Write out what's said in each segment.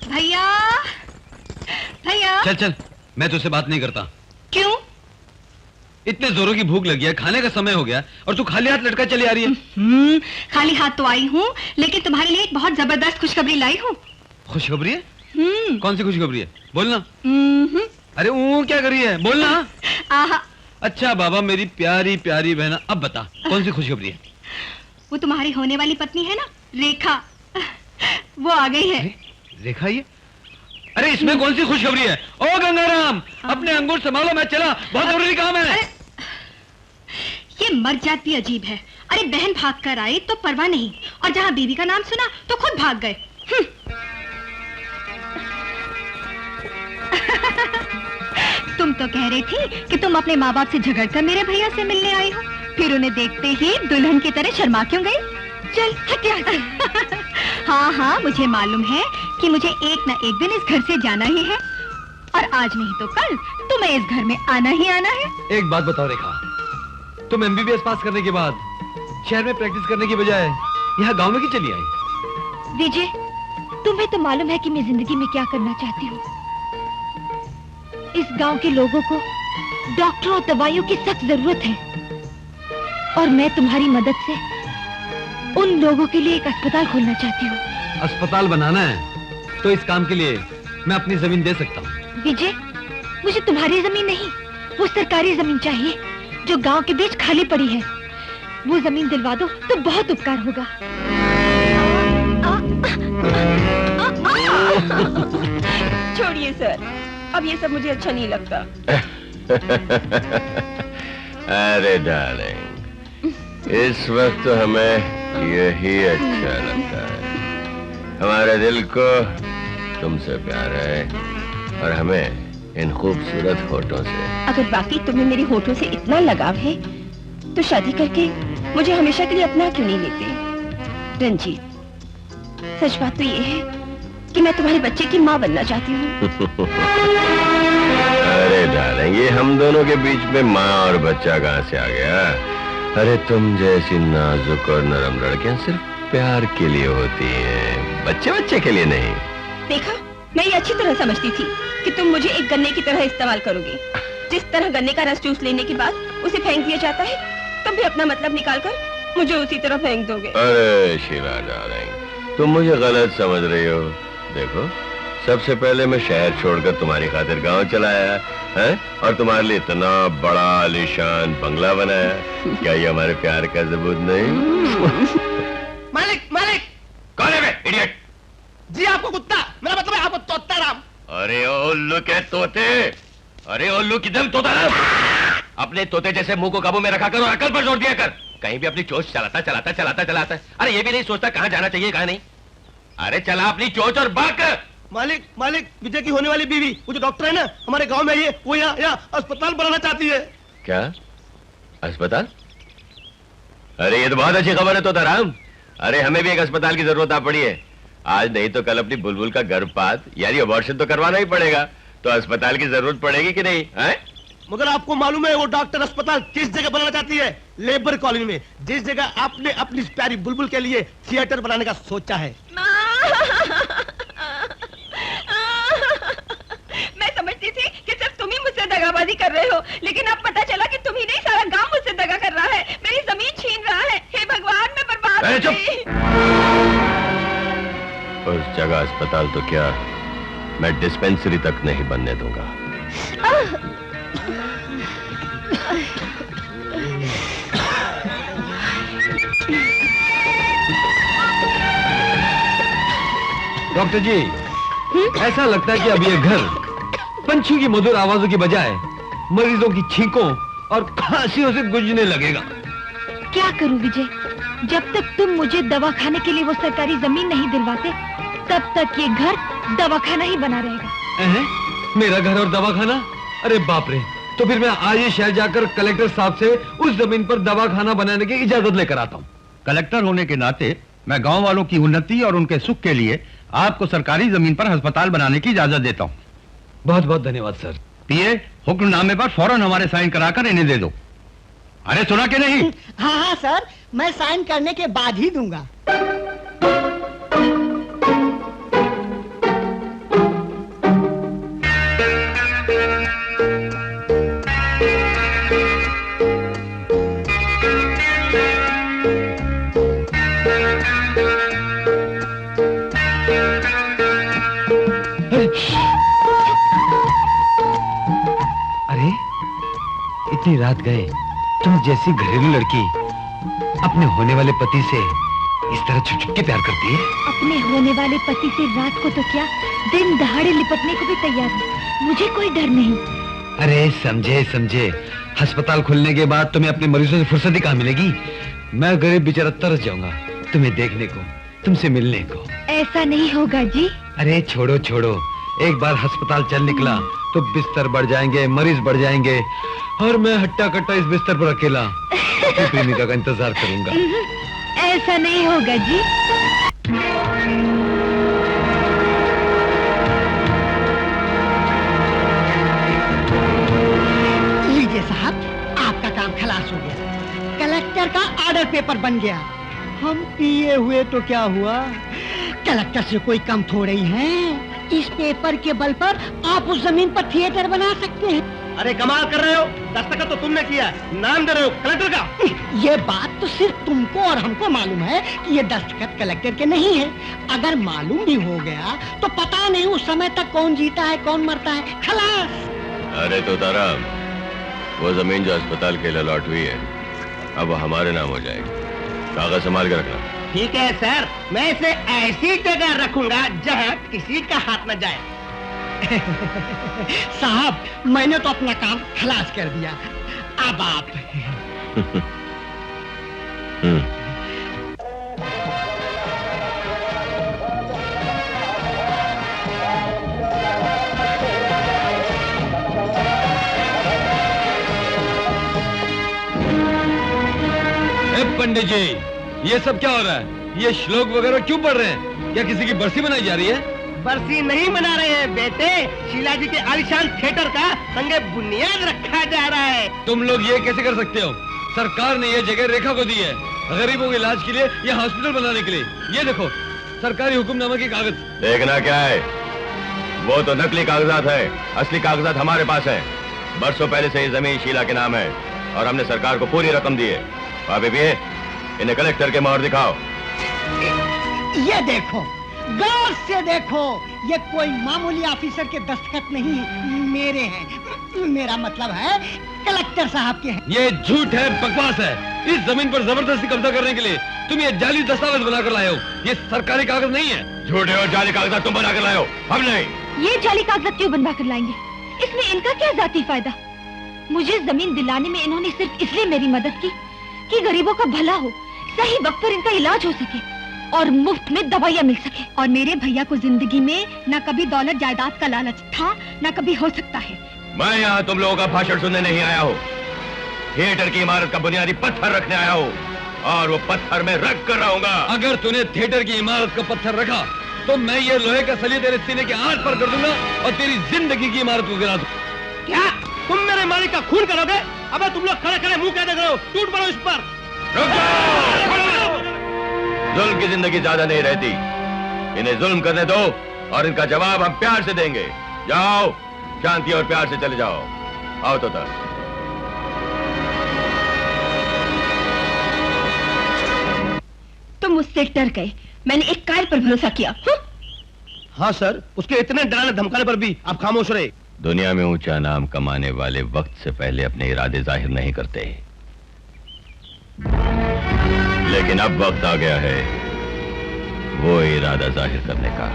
भैया, भैया। चल चल, मैं तुझसे बात नहीं करता। क्यों? इतने जोरों की भूख लगी है, खाने का समय हो गया और तू खाली हाथ लटका चली आ रही है। खाली हाथ तो आई हूँ, लेकिन तुम्हारे लिए एक बहुत जबरदस्त खुशखबरी लाई हूँ। खुशखबरी है? कौन सी खुशखबरी है? बोलना। अरे क्या कर रही है? बोलना। आहा। अच्छा बाबा, मेरी प्यारी प्यारी बहना, अब बता कौन सी खुशखबरी है? वो तुम्हारी होने वाली पत्नी है ना, रेखा, वो आ गई है। रेखा? ये अरे इसमें कौन सी खुशखबरी है? ओ गंगाराम, अपने अंगूर संभालो, मैं चला, बहुत जरूरी काम है। ये मर जाती अजीब है। अरे बहन भाग कर आई तो परवाह नहीं, और जहाँ बीवी का नाम सुना तो खुद भाग गए। तुम तो कह रही थी कि तुम अपने माँ बाप से झगड़कर मेरे भैया से मिलने आई हो, फिर उन्हें देखते ही दुल्हन की तरह शर्मा क्यों गई? चल हट यहाँ से। हाँ हाँ, मुझे मालूम है कि मुझे एक न एक दिन इस घर से जाना ही है, और आज नहीं तो कल तुम्हें इस घर में आना ही आना है। एक बात बताओ रेखा, तुम MBBS पास करने के बाद शहर में प्रैक्टिस करने की बजाय यहाँ गांव में क्यों चली आई? विजय, तुम्हें तो मालूम है कि मैं जिंदगी में क्या करना चाहती हूँ। इस गांव के लोगों को डॉक्टरों और दवाइयों की सख्त जरूरत है, और मैं तुम्हारी मदद से उन लोगों के लिए एक अस्पताल खोलना चाहती हूँ। अस्पताल बनाना है तो इस काम के लिए मैं अपनी जमीन दे सकता हूँ। विजय, मुझे तुम्हारी जमीन नहीं, वो सरकारी जमीन चाहिए जो गांव के बीच खाली पड़ी है। वो जमीन दिलवा दो तो बहुत उपकार होगा। छोड़िए सर, अब ये सब मुझे अच्छा नहीं लगता। अरे डार्लिंग, इस वक्त तो हमें यही अच्छा लगता है। हमारे दिल को तुमसे प्यार है, और हमें इन खूबसूरत होठों से। अगर बाकी तुम्हें मेरे होठों से इतना लगाव है, तो शादी करके मुझे हमेशा के लिए अपना क्यों नहीं लेते? रंजीत, सच बात तो ये है कि मैं तुम्हारे बच्चे की माँ बनना चाहती हूँ। अरे डार्लिंग, ये हम दोनों के बीच में माँ और बच्चा कहाँ से आ गया? अरे तुम जैसी नाजुक और नरम लड़कियां सिर्फ प्यार के लिए होती हैं, बच्चे के लिए नहीं। देखा, मैं ये अच्छी तरह समझती थी कि तुम मुझे एक गन्ने की तरह इस्तेमाल करोगे। जिस तरह गन्ने का रस चूस लेने के बाद उसे फेंक दिया जाता है, तुम भी अपना मतलब निकालकर मुझे उसी तरह फेंक दोगे। अरे शीला डार्लिंग, तुम मुझे गलत समझ रही हो। देखो, सबसे पहले मैं शहर छोड़कर तुम्हारी खातिर गांव चला आया है, और तुम्हारे लिए इतना बड़ा आलीशान बंगला बनाया। क्या ये हमारे प्यार का सबूत नहीं? मालिक, मालिक। कौन है बे, इडियट? जी आपको कुत्ता, मेरा मतलब है आपको तोता राम। अरे ओ उल्लू के तोते, अरे उल्लू की दम तोता राम, अपने तोते जैसे मुंह को काबू में रखा कर और अकल पर जोर दिया कर। कहीं भी अपनी चोंच चलाता। अरे ये भी नहीं सोचता कहाँ जाना चाहिए कहाँ नहीं। अरे चला अपनी चोंच और भाग। मालिक, मालिक, विजय की होने वाली बीवी, वो जो डॉक्टर है ना हमारे गांव में, ये वो यहाँ अस्पताल बनाना चाहती है। क्या अस्पताल? अरे ये तो बहुत अच्छी खबर है तोता राम। अरे हमें भी एक अस्पताल की जरूरत आ पड़ी है। आज नहीं तो कल अपनी बुलबुल का गर्भपात यानी अबॉर्शन तो करवाना ही पड़ेगा, तो अस्पताल की जरूरत पड़ेगी कि नहीं है? मगर आपको मालूम है वो डॉक्टर अस्पताल किस जगह बनाना चाहती है? लेबर कॉलोनी में, जिस जगह आपने अपनी प्यारी बुलबुल के लिए थिएटर बनाने का सोचा है। मैं समझती थी कि सिर्फ तुम ही मुझसे दगाबाजी कर रहे हो, लेकिन अब पता चला कि तुम ही नहीं, सारा गांव मुझसे दगा कर रहा है, मेरी जमीन छीन रहा है। हे भगवान, मैं बर्बाद हो गई। उस जगह अस्पताल तो क्या, मैं डिस्पेंसरी तक नहीं बनने दूंगा। डॉक्टर जी, ऐसा लगता है कि अब ये घर पंछियों की मधुर आवाजों की बजाय मरीजों की छींकों और खांसियों से गूंजने लगेगा। क्या करूं विजय, जब तक तुम मुझे दवाखाने के लिए वो सरकारी जमीन नहीं दिलवाते, तब तक ये घर दवाखाना ही बना रहेगा। मेरा घर और दवाखाना? अरे बाप रे, तो फिर मैं आज ही शहर जाकर कलेक्टर साहब से उस जमीन पर दवाखाना बनाने की इजाजत लेकर आता हूँ। कलेक्टर होने के नाते मैं गांव वालों की उन्नति और उनके सुख के लिए आपको सरकारी जमीन पर अस्पताल बनाने की इजाजत देता हूँ। बहुत बहुत धन्यवाद सर। पीए, हुक्मनामे पर फौरन हमारे साइन कराकर इन्हें दे दो। अरे सुना कि नहीं? हाँ सर, मैं साइन करने के बाद ही दूंगा। इतनी रात गए तुम जैसी घरेलू लड़की अपने होने वाले पति से इस तरह छुप छुप के प्यार करती है? अपने होने वाले पति से रात को तो क्या, दिन दहाड़े लिपटने को भी तैयार हूँ। मुझे कोई डर नहीं। अरे समझे समझे, अस्पताल खुलने के बाद तुम्हें अपने मरीजों से फुर्सत ही कहाँ मिलेगी? मैं गरीब बेचारा तरस जाऊंगा तुम्हें देखने को, तुमसे मिलने को। ऐसा नहीं होगा जी। अरे छोड़ो छोड़ो, एक बार अस्पताल चल निकला तो बिस्तर बढ़ जाएंगे, मरीज बढ़ जाएंगे और मैं हट्टा कट्टा इस बिस्तर पर अकेला अपनी प्रेमिका का इंतजार करूंगा। ऐसा नहीं होगा जी। लीजिए साहब, आपका काम खलास हो गया। कलेक्टर का ऑर्डर पेपर बन गया। हम पिए हुए तो क्या हुआ, कलेक्टर से कोई कम थोड़े ही है। इस पेपर के बल पर आप उस जमीन पर थिएटर बना सकते हैं। अरे कमाल कर रहे हो, दस्तखत तो तुमने किया, नाम दे रहे हो कलेक्टर का। ये बात तो सिर्फ तुमको और हमको मालूम है कि ये दस्तखत कलेक्टर के नहीं है। अगर मालूम भी हो गया तो पता नहीं उस समय तक कौन जीता है कौन मरता है। खलास। अरे तो ताराम, वो जमीन जो अस्पताल के लिए अलॉट हुई है अब वो हमारे नाम हो जाएगी। कागज संभाल के रखना। ठीक है सर, मैं इसे ऐसी जगह रखूंगा जहाँ किसी का हाथ न जाए। साहब, मैंने तो अपना काम खलास कर दिया, अब आप। पंडित जी, ये सब क्या हो रहा है? ये श्लोक वगैरह क्यों पढ़ रहे हैं? क्या किसी की बरसी मनाई जा रही है? बरसी नहीं मना रहे हैं बेटे, शीला जी के आलिशान थिएटर का संगे बुनियाद रखा जा रहा है। तुम लोग ये कैसे कर सकते हो? सरकार ने ये जगह रेखा को दी है गरीबों के इलाज के लिए, ये हॉस्पिटल बनाने के लिए। ये देखो सरकारी हुक्मनामा के कागज। देखना क्या है, वो तो नकली कागजात है, असली कागजात हमारे पास है। बरसों पहले से ये जमीन शीला के नाम है और हमने सरकार को पूरी रकम दी है। अभी भी इन्हें कलेक्टर के मोहर दिखाओ। ये देखो, गौर से देखो, ये कोई मामूली ऑफिसर के दस्तखत नहीं, मेरे हैं। मेरा मतलब है कलेक्टर साहब के हैं। ये झूठ है, बकवास है। इस जमीन पर जबरदस्ती कब्जा करने के लिए तुम ये जाली दस्तावेज बनाकर लाए हो। ये सरकारी कागज नहीं है। झूठे और जाली कागजात तुम बनाकर लाए हो, हम नहीं। ये जाली कागजात क्यों बनवा कर लाएंगे? इसमें इनका क्या जाती फायदा? मुझे जमीन दिलाने में इन्होंने सिर्फ इसलिए मेरी मदद की कि गरीबों का भला हो, सही वक्त पर इनका इलाज हो सके और मुफ्त में दवाइयाँ मिल सके। और मेरे भैया को जिंदगी में न कभी दौलत जायदाद का लालच था, न कभी हो सकता है। मैं यहाँ तुम लोगों का भाषण सुनने नहीं आया हूँ। थिएटर की इमारत का बुनियादी पत्थर रखने आया हूँ और वो पत्थर में रख कर रहूंगा। अगर तूने थिएटर की इमारत का पत्थर रखा तो मैं ये लोहे का सली तेरे सीने के आर पर कर दूंगा और तेरी जिंदगी की इमारत को गिरा दूंगा। क्या तुम मेरे मालिक का खून करोगे? अबे तुम लोग खड़े खड़े मुंह क्या देख रहे हो? टूट पड़ो इस पर। रुक जाओ। जुल्म की जिंदगी ज्यादा नहीं रहती, इन्हें जुल्म करने दो और इनका जवाब हम प्यार से देंगे। जाओ, शांति और प्यार से चले जाओ। आओ तो तक। तुम मुझसे डर गए, मैंने एक कायल पर भरोसा किया। हाँ सर, उसके इतने डराने धमकाने पर भी आप खामोश रहे। दुनिया में ऊंचा नाम कमाने वाले वक्त से पहले अपने इरादे जाहिर नहीं करते, लेकिन अब वक्त आ गया है वो इरादा जाहिर करने का।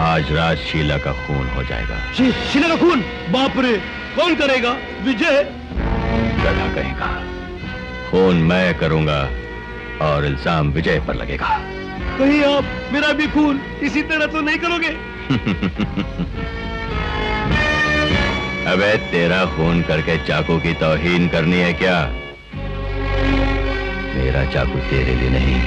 आज रात शीला का खून हो जाएगा। शीला का खून? बाप रे, कौन करेगा? विजय? गधा कहेगा। खून मैं करूंगा और इल्जाम विजय पर लगेगा। कहीं आप मेरा भी खून इसी तरह तो नहीं करोगे? अबे तेरा खून करके चाकू की तौहीन करनी है क्या? मेरा चाकू तेरे लिए नहीं,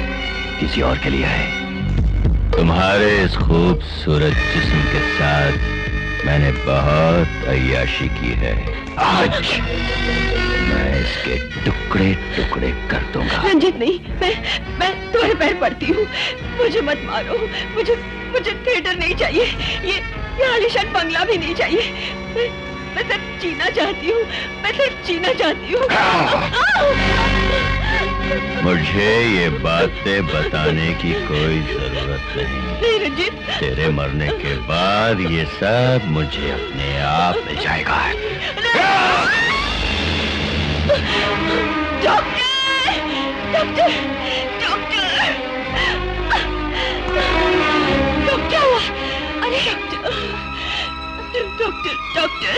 किसी और के लिए है। तुम्हारे इस खूबसूरत जिस्म के साथ मैंने बहुत अय्याशी की है। आज मैं इसके टुकड़े टुकड़े कर दूंगा। रंजीत नहीं, मैं तुम्हारे पैर पड़ती हूँ, मुझे मत मारो। मुझे थिएटर नहीं चाहिए, ये आलीशान बंगला भी नहीं चाहिए। मैं सिर्फ जीना चाहती हूँ, मैं सिर्फ जीना चाहती हूँ। मुझे ये बातें बताने की कोई जरूरत नहीं रंजीत। तेरे मरने के बाद ये सब मुझे अपने आप मिल जाएगा। डॉक्टर, डॉक्टर, डॉक्टर, डॉक्टर, अरे डॉक्टर, डॉक्टर,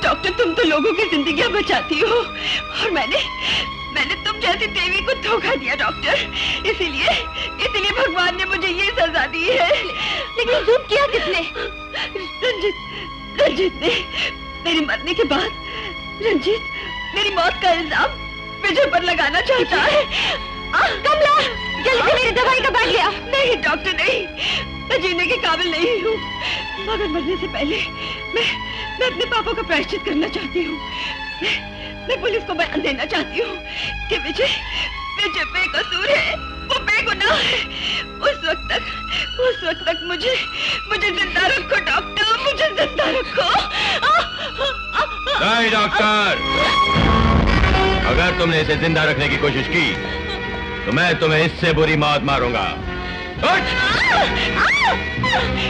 डॉक्टर, तुम तो लोगों की जिंदगियां बचाती हो और मैंने तुम जैसी देवी को धोखा दिया डॉक्टर। इसीलिए भगवान ने मुझे ये सजा दी है। लेकिन जुल्म किया किसने? रंजीत ने। मेरे मरने के बाद रंजीत मेरी मौत का इल्जाम विजय पर लगाना चाहता है। कमला, जल्दी मेरी दवाई का बैग लिया। नहीं डॉक्टर, नहीं, मैं जीने के काबिल नहीं हूँ, मगर मरने से पहले मैं अपने पापों का प्रायश्चित करना चाहती हूँ। मैं पुलिस को बयान देना चाहती हूँ कि विजय बेकसूर है, वो बेगुनाह है। उस वक्त तक मुझे जिंदा रखो डॉक्टर, मुझे जिंदा रखो। नहीं डॉक्टर, अगर तुमने इसे जिंदा रखने की कोशिश की तो मैं तुम्हें इससे बुरी मौत मारूंगा।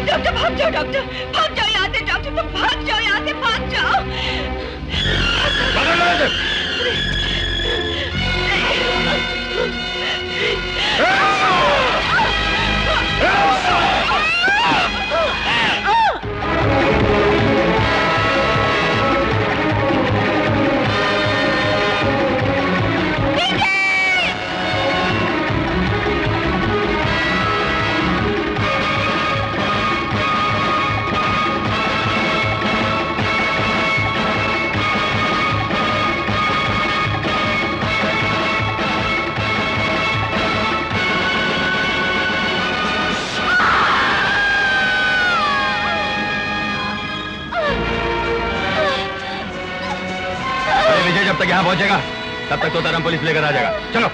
डॉक्टर भाग जाओ, डॉक्टर भाग जाओ यहाँ से, डॉक्टर तुम भाग जाओ यहाँ से, भाग जाओ। जब तक यहाँ पहुंचेगा तब तक तो तरम पुलिस लेकर आ जाएगा। चलो।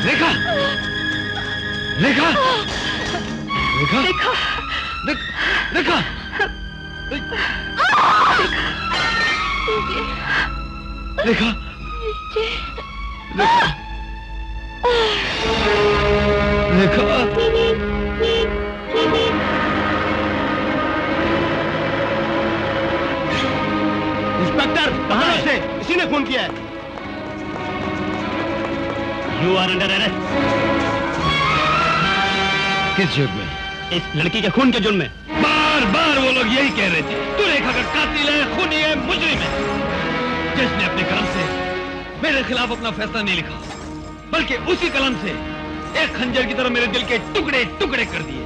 रेखा, रेखा, रेखा, देखा, रेखा, रेखा, रेखा, इंस्पेक्टर, कहां से? इसी ने फोन किया है। You are under arrest. किस जुर्म में? इस लड़की के खून के जुर्म में। बार बार वो लोग यही कह रहे थे, तू रेखा का कातिल है, खूनी है, मुजरिम है। जिसने अपने कलम से मेरे खिलाफ अपना फैसला नहीं लिखा, बल्कि उसी कलम से एक खंजर की तरह मेरे दिल के टुकड़े टुकड़े कर दिए।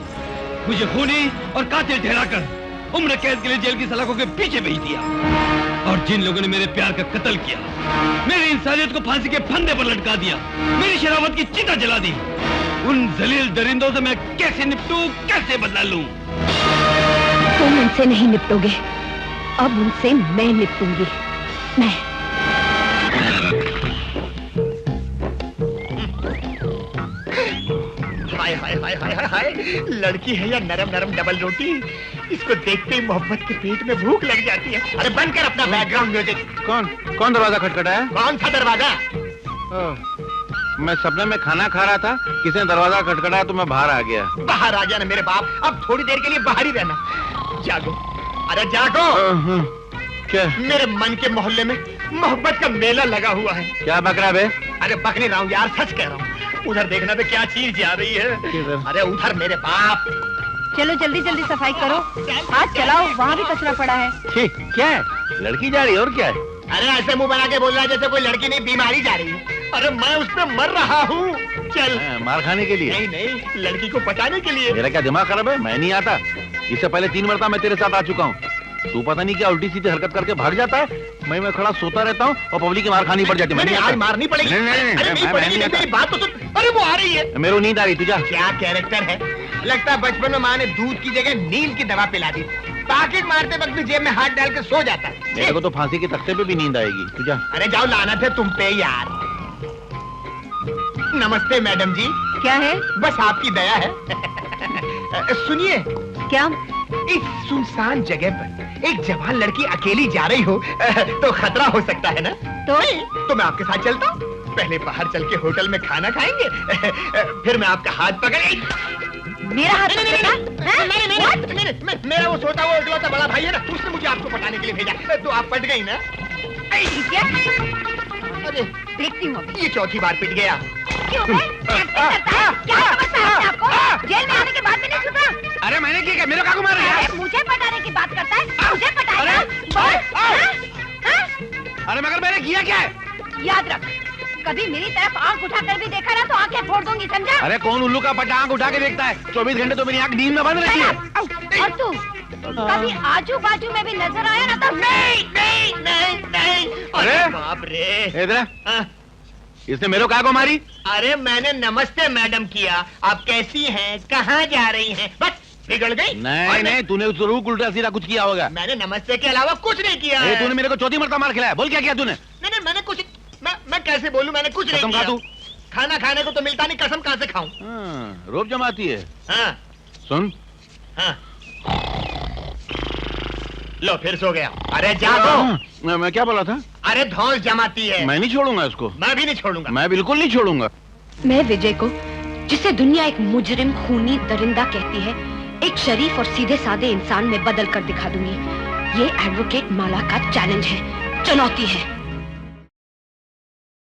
मुझे खूनी और कातिल ठहराकर उम्र कैद के लिए जेल की सलाखों के पीछे भेज दिया। और जिन लोगों ने मेरे प्यार का कत्ल किया, मेरी इंसानियत को फांसी के फंदे पर लटका दिया, मेरी शरावत की चिता जला दी, उन जलील दरिंदों से मैं कैसे निपटूं, कैसे बदला लूं? तुम उनसे नहीं निपटोगे, अब उनसे मैं निपटूंगी। मैं। हाय हाय हाय हाय हाय हाय, लड़की है या नरम नरम डबल रोटी, इसको देखते ही मोहब्बत के पेट में भूख लग जाती है। अरे बंद कर अपना बैकग्राउंड म्यूजिक। कौन दरवाजा खटखटाया? कौन सा दरवाजा? मैं सपने में खाना खा रहा था, किसी ने दरवाजा खटखटाया तो मैं बाहर आ गया। बाहर आ गया ना मेरे बाप, अब थोड़ी देर के लिए बाहर ही रहना। जागो, अरे जागो। क्या? मेरे मन के मोहल्ले में मोहब्बत का मेला लगा हुआ है। क्या बक रहा बे? अरे बक नहीं रहा हूँ यार, सच कह रहा हूँ। उधर देखना तो क्या चीज जा रही है। अरे उधर मेरे बाप। चलो जल्दी जल्दी सफाई करो, हाथ चलाओ, वहाँ भी कचरा पड़ा है। ठीक, क्या है? लड़की जा रही है और क्या है? अरे ऐसे मुंह बना के बोल रहा है जैसे कोई लड़की नहीं, बीमारी जा रही है। अरे मैं उस पे मर रहा हूँ। चल। मार खाने के लिए? नहीं नहीं, लड़की को पटाने के लिए। मेरा क्या दिमाग खराब है? मैं नहीं आता। इससे पहले 3 मरतबा मैं तेरे साथ आ चुका हूँ। तू पता नहीं क्या उल्टी सीधी हरकत करके भाग जाता है। मैं खड़ा सोता रहता हूँ और पब्लिक की मार खानी पड़ जाती है। मैंने आज मारनी पड़ेगी। मेरी बात तो सुन। अरे वो आ रही है। मेरे नींद आ रही, तुझा क्या कैरेक्टर है। लगता है बचपन में माँ ने दूध की जगह नींद की दवा पिला दी। पैकेट मारते वक्त भी जेब में हाथ डाल के सो जाता है। मेरे को तो फांसी के तख्ते पे भी नींद आएगी, तुझा। अरे जाओ, लानत है तुम पे यार। नमस्ते मैडम जी। क्या है? बस आपकी दया है। सुनिए। क्या? इस सुनसान जगह पर एक जवान लड़की अकेली जा रही हो तो खतरा हो सकता है ना? तो मैं आपके साथ चलता हूँ। पहले बाहर चल के होटल में खाना खाएंगे, फिर मैं आपका हाथ पकड़ मेरा हाथ पकड़ेगा? हैं? What? मेरा वो छोटा वो इकलौता बड़ा भाई है ना, उसने मुझे आपको पटाने के लिए भेजा। तो आप पट गई ना? अरे देखती हूँ अभी। ये चौथी बार पिट गया। क्यों बे? एक्टिंग करता है? क्या समझता है अपने आपको? जेल में आने के बाद भी नहीं छुपा? अरे मैंने क्या किया? मेरे काकू मार रहा है। अरे मुझे पटाने की बात करता है? मुझे पटाएगा? अरे, बोल, हाँ? हाँ? अरे मगर मैंने किया क्या है? याद रख, कभी मेरी तरफ आंख उठाकर भी देखा ना तो आंखें फोड़ दूंगी, समझा? अरे कौन उल्लू का पट्टा आंख उठा के देखता है? 24 घंटे तो मेरी आंख नींद में बंद रहती है। और तू कभी आजू बाजू में भी नजर आया ना तो नहीं नहीं नहीं नहीं। अरे बाप रे। इधर हाँ, इसने मेरे काको मारी? अरे मैंने नमस्ते मैडम किया। आप कैसी हैं? कहाँ जा रही हैं? बस बिगड़ गई। नहीं नहीं, तूने जरूर उल्टा सीधा कुछ किया होगा। मैंने नमस्ते के अलावा कुछ नहीं किया है। तूने मेरे को चौथी मरता मार खिलाया। बोल क्या किया तूने? नहीं नहीं, मैंने कुछ मैं कैसे बोलूं? मैंने कुछ नहीं कसम किया। खा तू। खाना खाने को तो मिलता नहीं, कसम कहाँ से खाऊं? रोब जमाती है। हाँ सुन, हाँ। लो फिर सो गया। अरे जागो। मैं क्या बोला था? अरे धौंस जमाती है। मैं नहीं छोड़ूंगा इसको। मैं भी नहीं छोड़ूंगा। मैं बिल्कुल नहीं छोड़ूंगा। मैं विजय को, जिसे दुनिया एक मुजरिम खूनी दरिंदा कहती है, एक शरीफ और सीधे साधे इंसान में बदल कर दिखा दूंगी। ये एडवोकेट माला का चैलेंज है, चुनौती है।